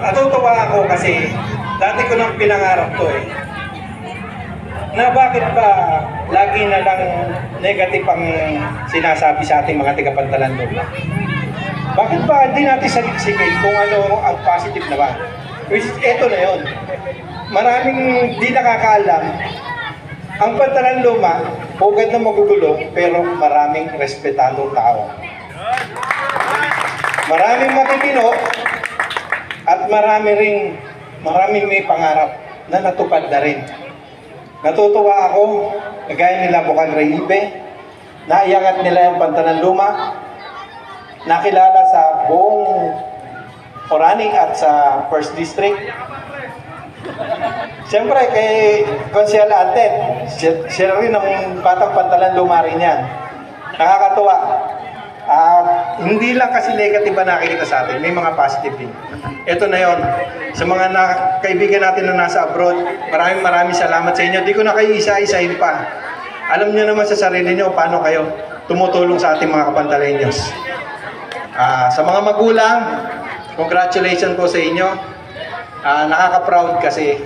Natutuwa ako kasi dati ko nang pinangarap to na bakit ba lagi na lang negative ang sinasabi sa ating mga tigapantalan luma? Bakit ba hindi natin saliksikin kung ano ang positive naman? Which is, eto na yun. Maraming di nakakaalam, ang pantalan luma, hugad na magugulo, pero maraming respetadong tao. Maraming matitino, at maraming may pangarap na natupad na rin. Natutuwa ako, kagaya nila Bukal Raibe, naiangat nila yung pantalan luma, nakilala sa buong Oraning at sa First District. Siyempre, kay Konsyal Antet, siya rin ang batang pantalan luma rin yan. Nakakatuwa. Hindi lang kasi negative ba nakikita sa atin, may mga positive din. Ito na yon. Sa mga kaibigan natin na nasa abroad, maraming salamat sa inyo. Di ko na kayo isa-isahin pa. Alam niyo naman sa sarili niyo paano kayo tumutulong sa ating mga kapantalenyos. Sa mga magulang, congratulations po sa inyo. Nakaka-proud kasi